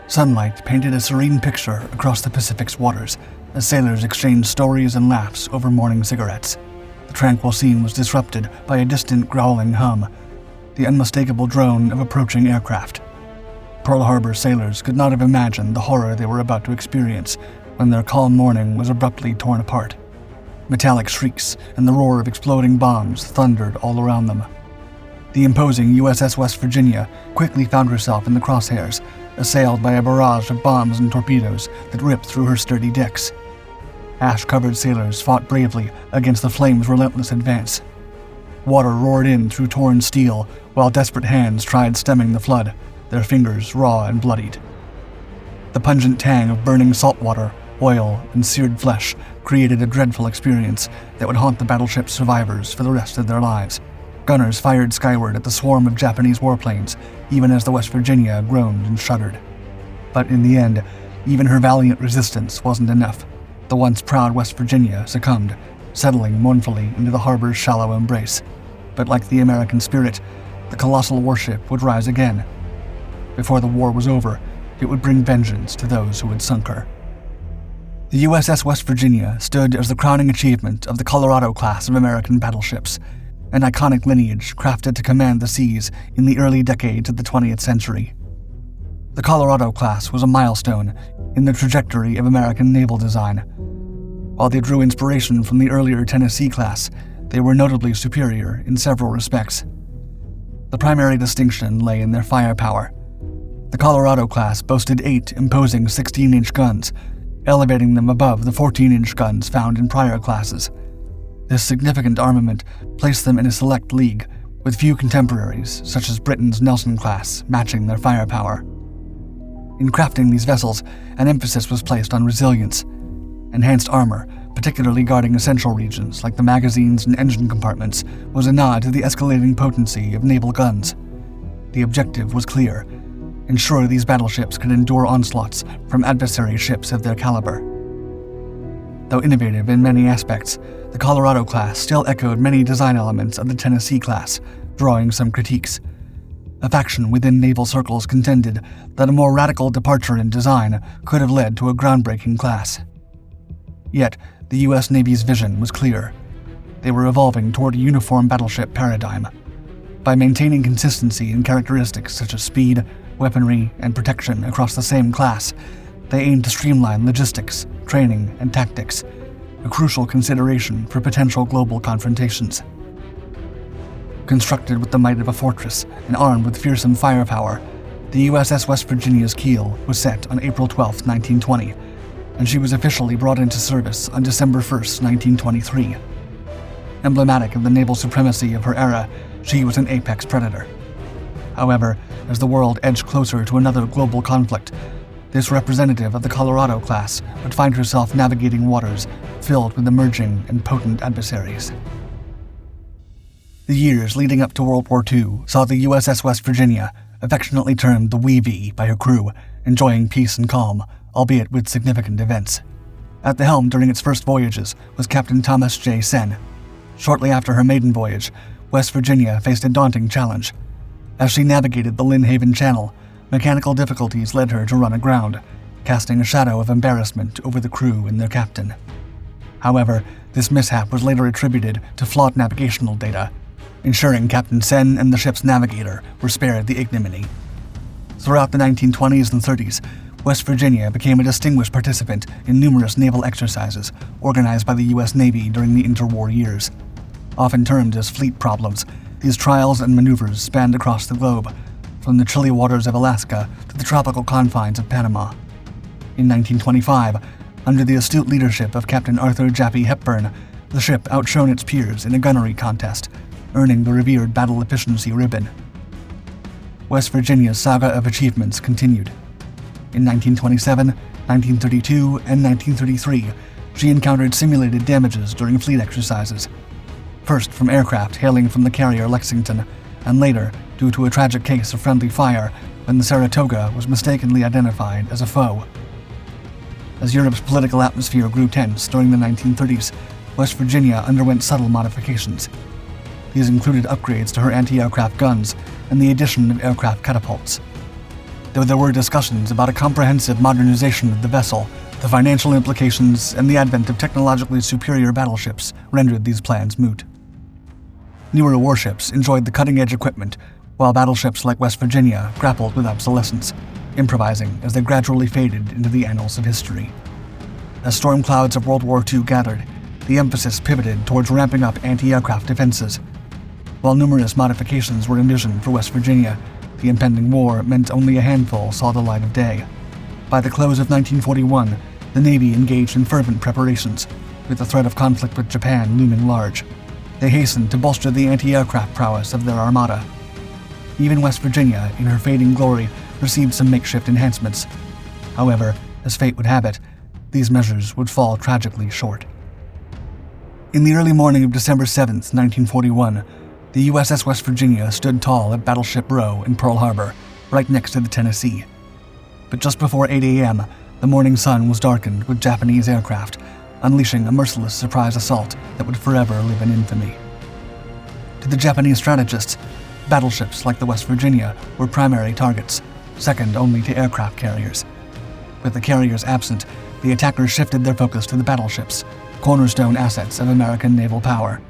Sunlight painted a serene picture across the Pacific's waters as sailors exchanged stories and laughs over morning cigarettes. The tranquil scene was disrupted by a distant growling hum, the unmistakable drone of approaching aircraft. Pearl Harbor sailors could not have imagined the horror they were about to experience when their calm morning was abruptly torn apart. Metallic shrieks and the roar of exploding bombs thundered all around them. The imposing USS West Virginia quickly found herself in the crosshairs, assailed by a barrage of bombs and torpedoes that ripped through her sturdy decks. Ash-covered sailors fought bravely against the flames' relentless advance. Water roared in through torn steel while desperate hands tried stemming the flood, their fingers raw and bloodied. The pungent tang of burning salt water, oil, and seared flesh created a dreadful experience that would haunt the battleship's survivors for the rest of their lives. Gunners fired skyward at the swarm of Japanese warplanes, even as the West Virginia groaned and shuddered. But in the end, even her valiant resistance wasn't enough. The once proud West Virginia succumbed, settling mournfully into the harbor's shallow embrace. But like the American spirit, the colossal warship would rise again. Before the war was over, it would bring vengeance to those who had sunk her. The USS West Virginia stood as the crowning achievement of the Colorado class of American battleships, an iconic lineage crafted to command the seas in the early decades of the 20th century. The Colorado class was a milestone in the trajectory of American naval design. While they drew inspiration from the earlier Tennessee class, they were notably superior in several respects. The primary distinction lay in their firepower. The Colorado class boasted 8 imposing 16-inch guns, elevating them above the 14-inch guns found in prior classes. This significant armament placed them in a select league, with few contemporaries, such as Britain's Nelson class, matching their firepower. In crafting these vessels, an emphasis was placed on resilience. Enhanced armor, particularly guarding essential regions like the magazines and engine compartments, was a nod to the escalating potency of naval guns. The objective was clear: ensure these battleships could endure onslaughts from adversary ships of their caliber. Though innovative in many aspects, the Colorado class still echoed many design elements of the Tennessee class, drawing some critiques. A faction within naval circles contended that a more radical departure in design could have led to a groundbreaking class. Yet, the U.S. Navy's vision was clear. They were evolving toward a uniform battleship paradigm. By maintaining consistency in characteristics such as speed, weaponry, and protection across the same class, they aimed to streamline logistics, training, and tactics, a crucial consideration for potential global confrontations. Constructed with the might of a fortress and armed with fearsome firepower, the USS West Virginia's keel was set on April 12, 1920, and she was officially brought into service on December 1, 1923. Emblematic of the naval supremacy of her era, she was an apex predator. However, as the world edged closer to another global conflict, this representative of the Colorado class would find herself navigating waters filled with emerging and potent adversaries. The years leading up to World War II saw the USS West Virginia, affectionately termed the Wee Vee by her crew, enjoying peace and calm, albeit with significant events. At the helm during its first voyages was Captain Thomas J. Senn. Shortly after her maiden voyage, West Virginia faced a daunting challenge. As she navigated the Lynn Haven Channel, mechanical difficulties led her to run aground, casting a shadow of embarrassment over the crew and their captain. However, this mishap was later attributed to flawed navigational data, ensuring Captain Senn and the ship's navigator were spared the ignominy. Throughout the 1920s and 30s, West Virginia became a distinguished participant in numerous naval exercises organized by the U.S. Navy during the interwar years. Often termed as fleet problems, these trials and maneuvers spanned across the globe, from the chilly waters of Alaska to the tropical confines of Panama. In 1925, under the astute leadership of Captain Arthur Jaffee Hepburn, the ship outshone its peers in a gunnery contest, earning the revered Battle Efficiency Ribbon. West Virginia's saga of achievements continued. In 1927, 1932, and 1933, she encountered simulated damages during fleet exercises. First from aircraft hailing from the carrier Lexington, and later due to a tragic case of friendly fire when the Saratoga was mistakenly identified as a foe. As Europe's political atmosphere grew tense during the 1930s, West Virginia underwent subtle modifications. These included upgrades to her anti-aircraft guns and the addition of aircraft catapults. though there were discussions about a comprehensive modernization of the vessel. The financial implications and the advent of technologically superior battleships rendered these plans moot. Newer warships enjoyed the cutting-edge equipment, while battleships like West Virginia grappled with obsolescence, improvising as they gradually faded into the annals of history. As storm clouds of World War II gathered, the emphasis pivoted towards ramping up anti-aircraft defenses. While numerous modifications were envisioned for West Virginia, the impending war meant only a handful saw the light of day. By the close of 1941, the Navy engaged in fervent preparations, with the threat of conflict with Japan looming large. They hastened to bolster the anti-aircraft prowess of their armada. Even West Virginia, in her fading glory, received some makeshift enhancements. However, as fate would have it, these measures would fall tragically short. In the early morning of December 7, 1941, the USS West Virginia stood tall at Battleship Row in Pearl Harbor, right next to the Tennessee. But just before 8 a.m., the morning sun was darkened with Japanese aircraft, unleashing a merciless surprise assault that would forever live in infamy. To the Japanese strategists, battleships like the West Virginia were primary targets, second only to aircraft carriers. With the carriers absent, the attackers shifted their focus to the battleships, cornerstone assets of American naval power.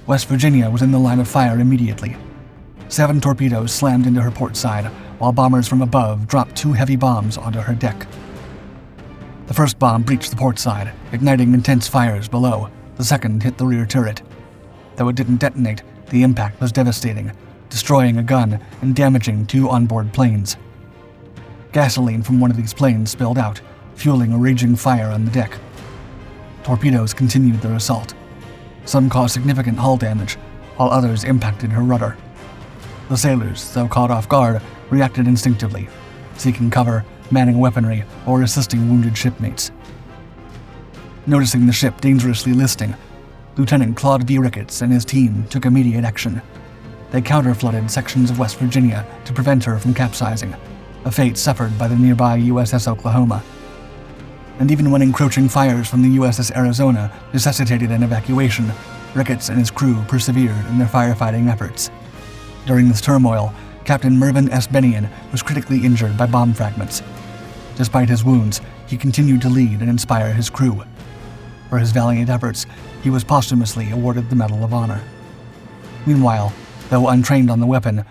West Virginia was in the line of fire immediately. 7 torpedoes slammed into her port side, while bombers from above dropped 2 heavy bombs onto her deck. The first bomb breached the port side, igniting intense fires below. The second hit the rear turret. Though it didn't detonate, the impact was devastating, destroying a gun and damaging 2 onboard planes. Gasoline from one of these planes spilled out, fueling a raging fire on the deck. Torpedoes continued their assault. Some caused significant hull damage, while others impacted her rudder. The sailors, though caught off guard, reacted instinctively, seeking cover, manning weaponry, or assisting wounded shipmates. Noticing the ship dangerously listing, Lieutenant Claude V. Ricketts and his team took immediate action. They counter-flooded sections of West Virginia to prevent her from capsizing, a fate suffered by the nearby USS Oklahoma. And even when encroaching fires from the USS Arizona necessitated an evacuation, Ricketts and his crew persevered in their firefighting efforts. During this turmoil, Captain Mervyn S. Bennion was critically injured by bomb fragments. Despite his wounds, he continued to lead and inspire his crew. For his valiant efforts, he was posthumously awarded the Medal of Honor. Meanwhile, though untrained on the weapon,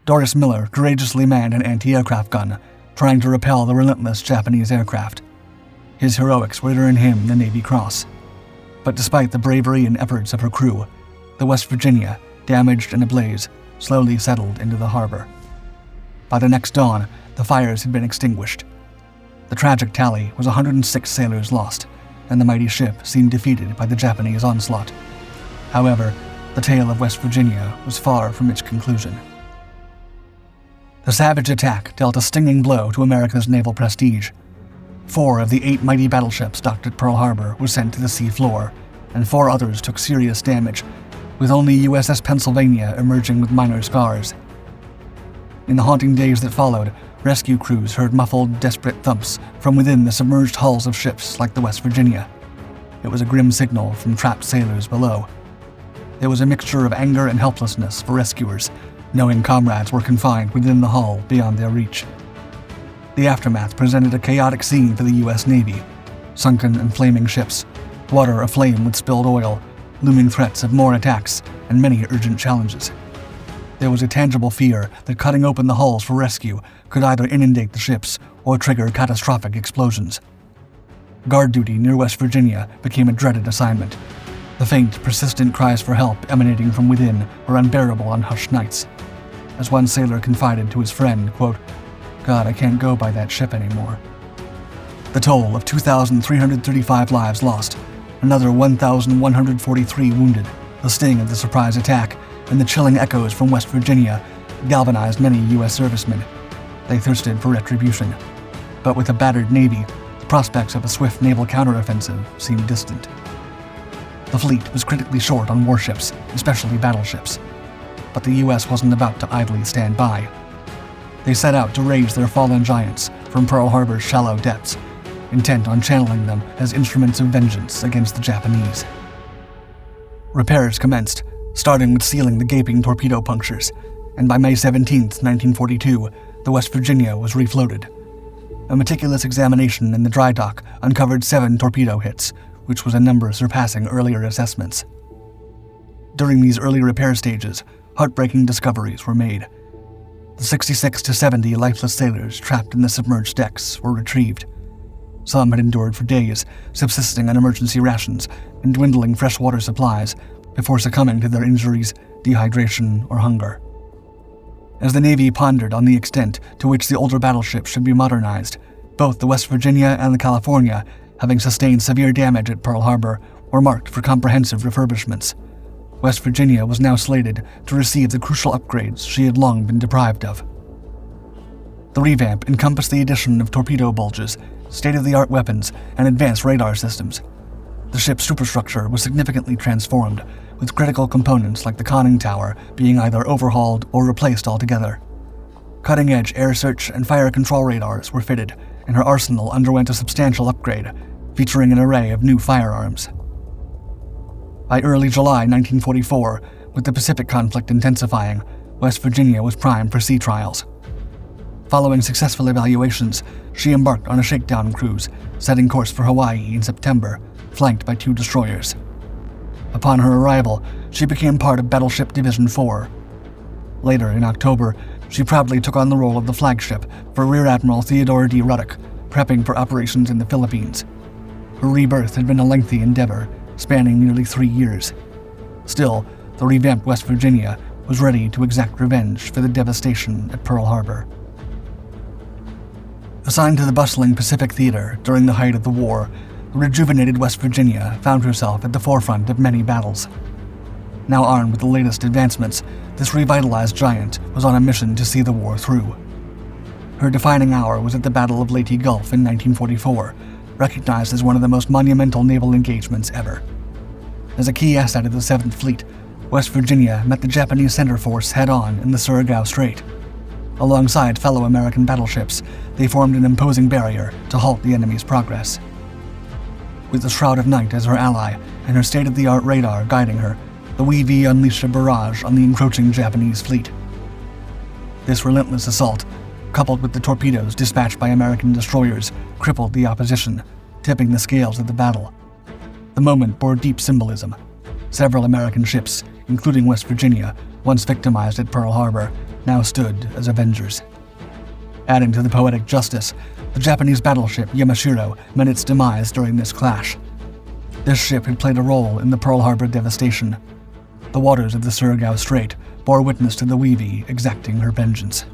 Doris Miller courageously manned an anti-aircraft gun, trying to repel the relentless Japanese aircraft. His heroics would earn him the Navy Cross. But despite the bravery and efforts of her crew, the West Virginia, damaged and ablaze, slowly settled into the harbor. By the next dawn, the fires had been extinguished. The tragic tally was 106 sailors lost, and the mighty ship seemed defeated by the Japanese onslaught. However, the tale of West Virginia was far from its conclusion. The savage attack dealt a stinging blow to America's naval prestige. 4 of the 8 mighty battleships docked at Pearl Harbor were sent to the sea floor, and 4 others took serious damage, with only USS Pennsylvania emerging with minor scars. In the haunting days that followed, rescue crews heard muffled, desperate thumps from within the submerged hulls of ships like the West Virginia. It was a grim signal from trapped sailors below. There was a mixture of anger and helplessness for rescuers, knowing comrades were confined within the hull beyond their reach. The aftermath presented a chaotic scene for the U.S. Navy. Sunken and flaming ships, water aflame with spilled oil, looming threats of more attacks, and many urgent challenges. There was a tangible fear that cutting open the hulls for rescue could either inundate the ships or trigger catastrophic explosions. Guard duty near West Virginia became a dreaded assignment. The faint, persistent cries for help emanating from within were unbearable on hushed nights. As one sailor confided to his friend, quote, "God, I can't go by that ship anymore." The toll of 2,335 lives lost, another 1,143 wounded, the sting of the surprise attack, and the chilling echoes from West Virginia galvanized many U.S. servicemen. They thirsted for retribution. But with a battered Navy, the prospects of a swift naval counteroffensive seemed distant. The fleet was critically short on warships, especially battleships. But the U.S. wasn't about to idly stand by. They set out to raise their fallen giants from Pearl Harbor's shallow depths, intent on channeling them as instruments of vengeance against the Japanese. Repairs commenced, starting with sealing the gaping torpedo punctures, and by May 17, 1942, the West Virginia was refloated. A meticulous examination in the dry dock uncovered 7 torpedo hits, which was a number surpassing earlier assessments. During these early repair stages, heartbreaking discoveries were made. The 66 to 70 lifeless sailors trapped in the submerged decks were retrieved. Some had endured for days, subsisting on emergency rations and dwindling freshwater supplies before succumbing to their injuries, dehydration, or hunger. As the Navy pondered on the extent to which the older battleships should be modernized, both the West Virginia and the California, having sustained severe damage at Pearl Harbor, were marked for comprehensive refurbishments. West Virginia was now slated to receive the crucial upgrades she had long been deprived of. The revamp encompassed the addition of torpedo bulges, state-of-the-art weapons, and advanced radar systems. The ship's superstructure was significantly transformed, with critical components like the conning tower being either overhauled or replaced altogether. Cutting-edge air search and fire control radars were fitted, and her arsenal underwent a substantial upgrade, featuring an array of new firearms. By early July 1944, with the Pacific conflict intensifying, West Virginia was primed for sea trials. Following successful evaluations, she embarked on a shakedown cruise, setting course for Hawaii in September, flanked by 2 destroyers. Upon her arrival, she became part of Battleship Division 4. Later, in October, she proudly took on the role of the flagship for Rear Admiral Theodore D. Ruddock, prepping for operations in the Philippines. Her rebirth had been a lengthy endeavor, spanning nearly 3 years. Still, the revamped West Virginia was ready to exact revenge for the devastation at Pearl Harbor. Assigned to the bustling Pacific Theater during the height of the war, the rejuvenated West Virginia found herself at the forefront of many battles. Now armed with the latest advancements, this revitalized giant was on a mission to see the war through. Her defining hour was at the Battle of Leyte Gulf in 1944, recognized as one of the most monumental naval engagements ever. As a key asset of the 7th Fleet, West Virginia met the Japanese center force head-on in the Surigao Strait. Alongside fellow American battleships, they formed an imposing barrier to halt the enemy's progress. With the Shroud of Night as her ally and her state-of-the-art radar guiding her, the WV unleashed a barrage on the encroaching Japanese fleet. This relentless assault, coupled with the torpedoes dispatched by American destroyers, crippled the opposition, tipping the scales of the battle. The moment bore deep symbolism. Several American ships, including West Virginia, once victimized at Pearl Harbor, now stood as avengers. Adding to the poetic justice, the Japanese battleship Yamashiro met its demise during this clash. This ship had played a role in the Pearl Harbor devastation. The waters of the Surigao Strait bore witness to the WV exacting her vengeance.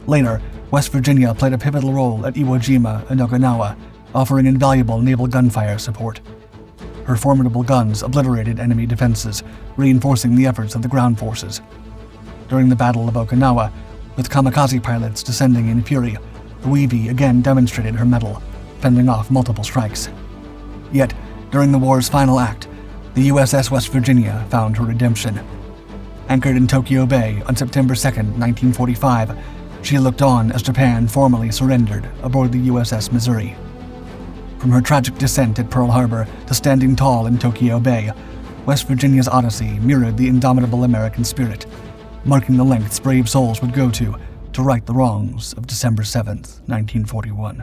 Later, West Virginia played a pivotal role at Iwo Jima and Okinawa, offering invaluable naval gunfire support. Her formidable guns obliterated enemy defenses, reinforcing the efforts of the ground forces. During the Battle of Okinawa, with kamikaze pilots descending in fury, the WV again demonstrated her mettle, fending off multiple strikes. Yet, during the war's final act, the USS West Virginia found her redemption. Anchored in Tokyo Bay on September 2, 1945, she looked on as Japan formally surrendered aboard the USS Missouri. From her tragic descent at Pearl Harbor to standing tall in Tokyo Bay, West Virginia's odyssey mirrored the indomitable American spirit, marking the lengths brave souls would go to right the wrongs of December 7, 1941.